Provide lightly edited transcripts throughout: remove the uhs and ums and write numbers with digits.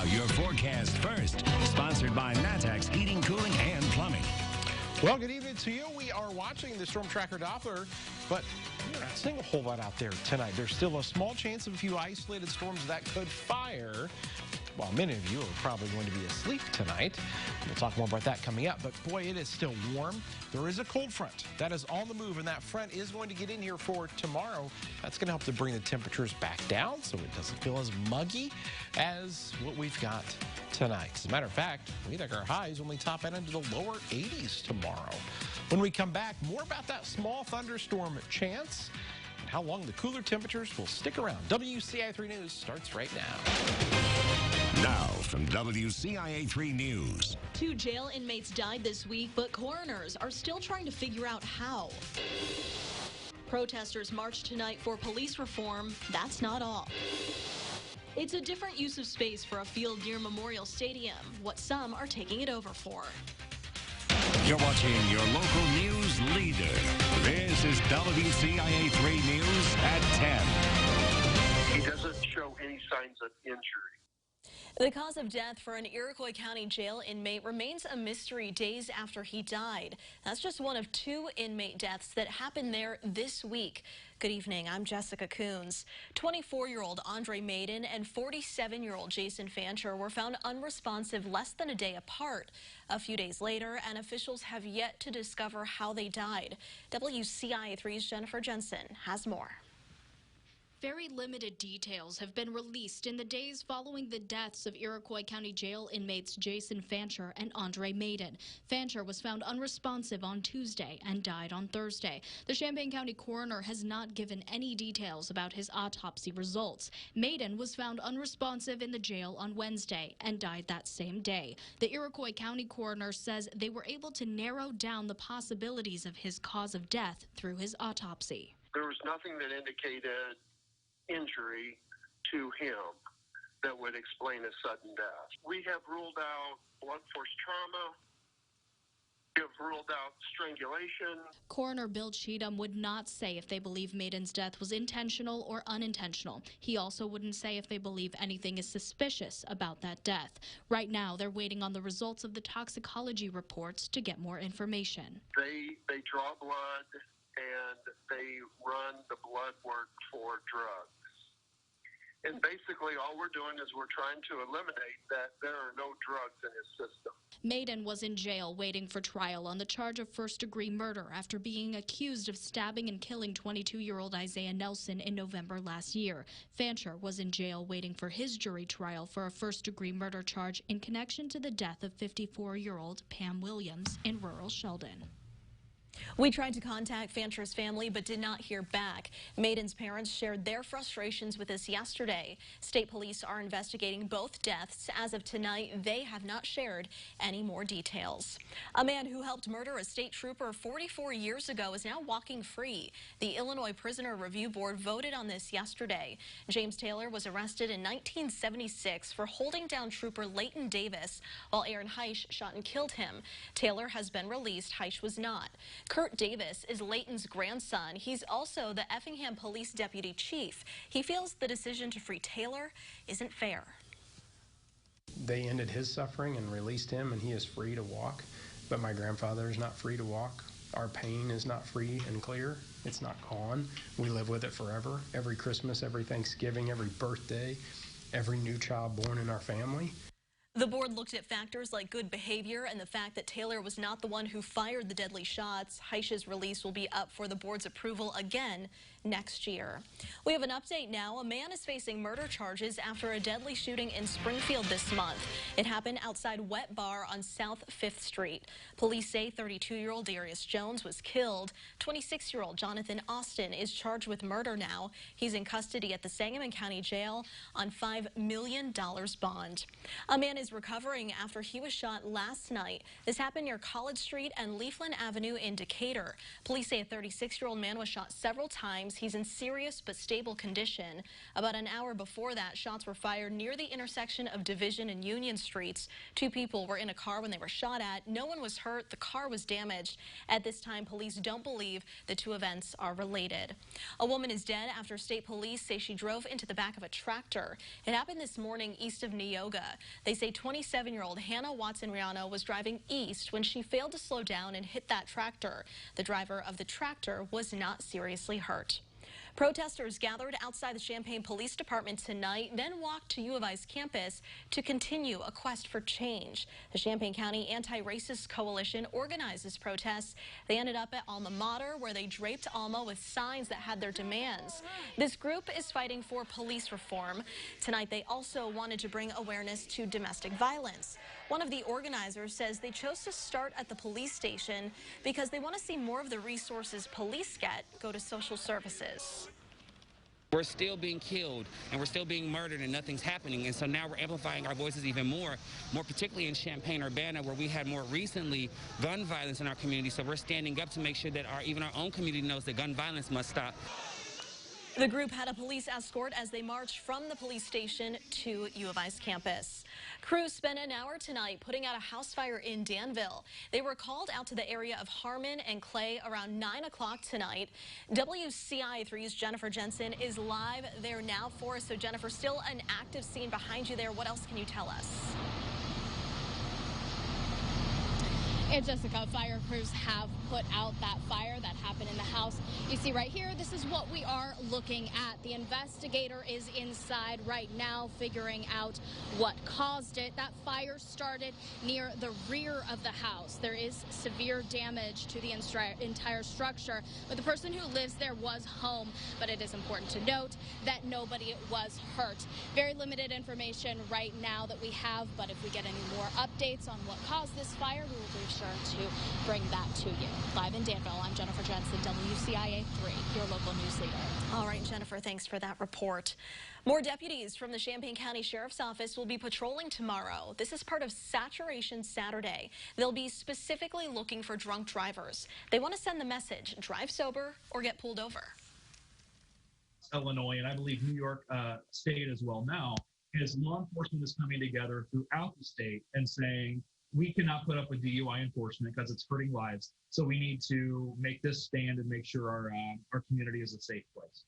Now, your forecast first, sponsored by Matex Heating, Cooling, and Plumbing. Well, good evening to you. We are watching the Storm Tracker Doppler, but we're not seeing a whole lot out there tonight. There's still a small chance of a few isolated storms that could fire. While many of you are probably going to be asleep tonight. We'll talk more about that coming up. But boy, it is still warm. There is a cold front that is on the move, and that front is going to get in here for tomorrow. That's going to help to bring the temperatures back down so it doesn't feel as muggy as what we've got tonight. As a matter of fact, we think our highs only top out into the lower 80s tomorrow. When we come back, more about that small thunderstorm chance and how long the cooler temperatures will stick around. WCIA 3 News starts right now. Now from WCIA 3 News. 2 jail inmates died this week, but coroners are still trying to figure out how. Protesters marched tonight for police reform. That's not all. It's a different use of space for a field near Memorial Stadium, what some are taking it over for. You're watching your local news leader. This is WCIA 3 News at 10. He doesn't show any signs of injury. The cause of death for an Iroquois County jail inmate remains a mystery days after he died. That's just one of 2 inmate deaths that happened there this week. Good evening, I'm Jessica Coons. 24-year-old Andre Maiden and 47-year-old Jason Fancher were found unresponsive less than a day apart. A few days later, and officials have yet to discover how they died. WCIA 3's Jennifer Jensen has more. Very limited details have been released in the days following the deaths of Iroquois County Jail inmates Jason Fancher and Andre Maiden. Fancher was found unresponsive on Tuesday and died on Thursday. The Champaign County coroner has not given any details about his autopsy results. Maiden was found unresponsive in the jail on Wednesday and died that same day. The Iroquois County coroner says they were able to narrow down the possibilities of his cause of death through his autopsy. There was nothing that indicated injury to him that would explain a sudden death. We have ruled out blunt force trauma. We have ruled out strangulation. Coroner Bill Cheatham would not say if they believe Maiden's death was intentional or unintentional. He also wouldn't say if they believe anything is suspicious about that death. Right now, they're waiting on the results of the toxicology reports to get more information. They draw blood and they run the blood work for drugs. And basically all we're doing is we're trying to eliminate that there are no drugs in his system. Maiden was in jail waiting for trial on the charge of first-degree murder after being accused of stabbing and killing 22-year-old Isaiah Nelson in November last year. Fancher was in jail waiting for his jury trial for a first-degree murder charge in connection to the death of 54-year-old Pam Williams in rural Sheldon. We tried to contact Fancher's family but did not hear back. Maiden's parents shared their frustrations with us yesterday. State police are investigating both deaths. As of tonight, they have not shared any more details. A man who helped murder a state trooper 44 years ago is now walking free. The Illinois Prisoner Review Board voted on this yesterday. James Taylor was arrested in 1976 for holding down Trooper Leighton Davis while Aaron Heisch shot and killed him. Taylor has been released. Heisch was not. Kurt Davis is Leighton's grandson. He's also the Effingham Police Deputy Chief. He feels the decision to free Taylor isn't fair. They ended his suffering and released him, and he is free to walk. But my grandfather is not free to walk. Our pain is not free and clear. It's not gone. We live with it forever. Every Christmas, every Thanksgiving, every birthday, every new child born in our family. The board looked at factors like good behavior and the fact that Taylor was not the one who fired the deadly shots. Heisch's release will be up for the board's approval again next year. We have an update now. A man is facing murder charges after a deadly shooting in Springfield this month. It happened outside Wet Bar on South 5th Street. Police say 32-year-old Darius Jones was killed. 26-year-old Jonathan Austin is charged with murder now. He's in custody at the Sangamon County Jail on $5 million bond. A man is recovering after he was shot last night. This happened near College Street and Leafland Avenue in Decatur. Police say a 36-year-old man was shot several times. He's in serious but stable condition. About an hour before that, shots were fired near the intersection of Division and Union Streets. 2 people were in a car when they were shot at. No one was hurt. The car was damaged. At this time, police don't believe the 2 events are related. A woman is dead after state police say she drove into the back of a tractor. It happened this morning east of Neoga. They say 27-year-old Hannah Watson-Rauner was driving east when she failed to slow down and hit that tractor. The driver of the tractor was not seriously hurt. Protesters gathered outside the Champaign Police Department tonight, then walked to U of I's campus to continue a quest for change. The Champaign County Anti-Racist Coalition organized this protest. They ended up at Alma Mater, where they draped Alma with signs that had their demands. This group is fighting for police reform. Tonight, they also wanted to bring awareness to domestic violence. One of the organizers says they chose to start at the police station because they want to see more of the resources police get go to social services. We're still being killed and we're still being murdered and nothing's happening. And so now we're amplifying our voices even more particularly in Champaign-Urbana, where we had more recently gun violence in our community. So we're standing up to make sure that even our own community knows that gun violence must stop. The group had a police escort as they marched from the police station to U of I's campus. Crews spent an hour tonight putting out a house fire in Danville. They were called out to the area of Harmon and Clay around 9 o'clock tonight. WCIA 3's Jennifer Jensen is live there now for us. So Jennifer, still an active scene behind you there. What else can you tell us? And Jessica, fire crews have put out that fire that happened in the house. You see right here, this is what we are looking at. The investigator is inside right now figuring out what caused it. That fire started near the rear of the house. There is severe damage to the entire structure, but the person who lives there was home. But it is important to note that nobody was hurt. Very limited information right now that we have, but if we get any more updates on what caused this fire, we will be sure to bring that to you. Live in Danville, I'm Jennifer Jensen, WCIA 3, your local news leader. All right, Jennifer, thanks for that report. More deputies from the Champaign County Sheriff's Office will be patrolling tomorrow. This is part of Saturation Saturday. They'll be specifically looking for drunk drivers. They want to send the message, drive sober or get pulled over. Illinois, and I believe New York State as well now, as law enforcement is coming together throughout the state and saying, we cannot put up with DUI enforcement because it's hurting lives. So we need to make this stand and make sure our community is a safe place.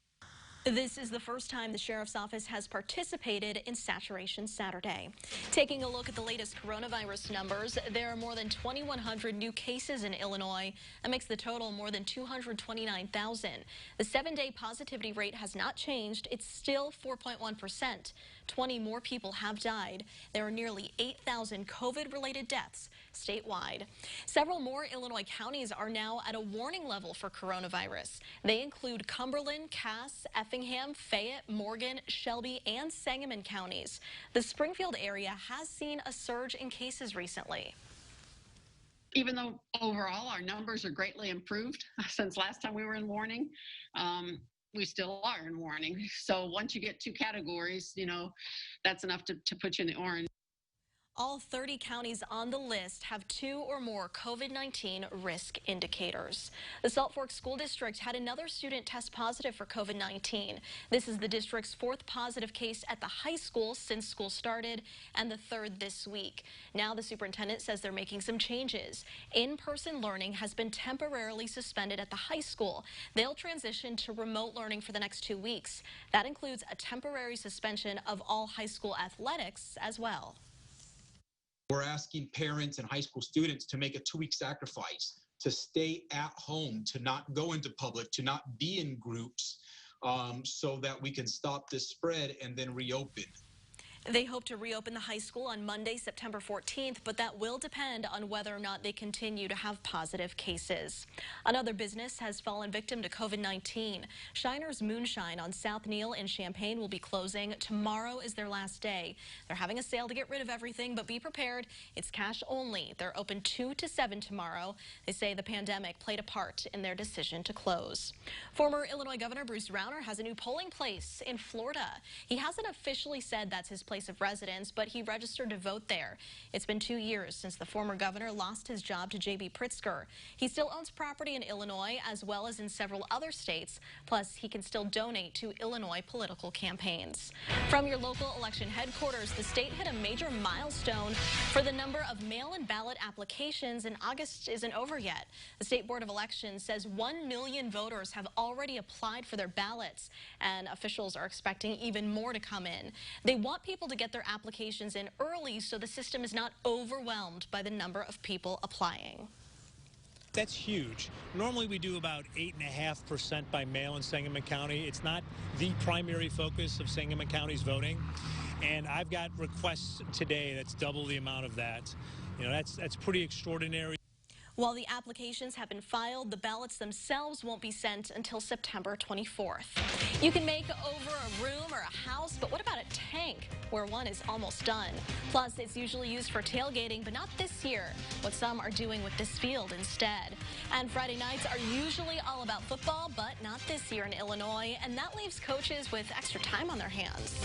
This is the first time the Sheriff's Office has participated in Saturation Saturday. Taking a look at the latest coronavirus numbers, there are more than 2,100 new cases in Illinois. That makes the total more than 229,000. The 7-day positivity rate has not changed. It's still 4.1%. 20 more people have died. There are nearly 8,000 COVID-related deaths statewide. Several more Illinois counties are now at a warning level for coronavirus. They include Cumberland, Cass, Effingham, Fayette, Morgan, Shelby, and Sangamon counties. The Springfield area has seen a surge in cases recently. Even though overall our numbers are greatly improved since last time we were in warning, we still are in warning. So once you get 2 categories, that's enough to put you in the orange. All 30 counties on the list have 2 or more COVID-19 risk indicators. The Salt Fork School District had another student test positive for COVID-19. This is the district's 4th positive case at the high school since school started and the 3rd this week. Now the superintendent says they're making some changes. In-person learning has been temporarily suspended at the high school. They'll transition to remote learning for the next 2 weeks. That includes a temporary suspension of all high school athletics as well. We're asking parents and high school students to make a 2-week sacrifice, to stay at home, to not go into public, to not be in groups, so that we can stop this spread and then reopen. They hope to reopen the high school on Monday, September 14th, but that will depend on whether or not they continue to have positive cases. Another business has fallen victim to COVID-19. Shiner's Moonshine on South Neal in Champaign will be closing. Tomorrow is their last day. They're having a sale to get rid of everything, but be prepared. It's cash only. They're open 2 to 7 tomorrow. They say the pandemic played a part in their decision to close. Former Illinois Governor Bruce Rauner has a new polling place in Florida. He hasn't officially said that's his place place of residence, but he registered to vote there. It's been 2 years since the former governor lost his job to J.B. Pritzker. He still owns property in Illinois as well as in several other states. Plus, he can still donate to Illinois political campaigns. From your local election headquarters, the state hit a major milestone for the number of mail-in ballot applications, and August isn't over yet. The State Board of Elections says 1 million voters have already applied for their ballots, and officials are expecting even more to come in. They want people to get their applications in early so the system is not overwhelmed by the number of people applying. That's huge. Normally we do about 8.5% by mail in Sangamon County. It's not the primary focus of Sangamon County's voting. And I've got requests today that's double the amount of that. You know, that's pretty extraordinary. While the applications have been filed, the ballots themselves won't be sent until September 24th. You can make over a room or a house, but what about a tank where one is almost done? Plus, it's usually used for tailgating, but not this year, what some are doing with this field instead. And Friday nights are usually all about football, but not this year in Illinois, and that leaves coaches with extra time on their hands.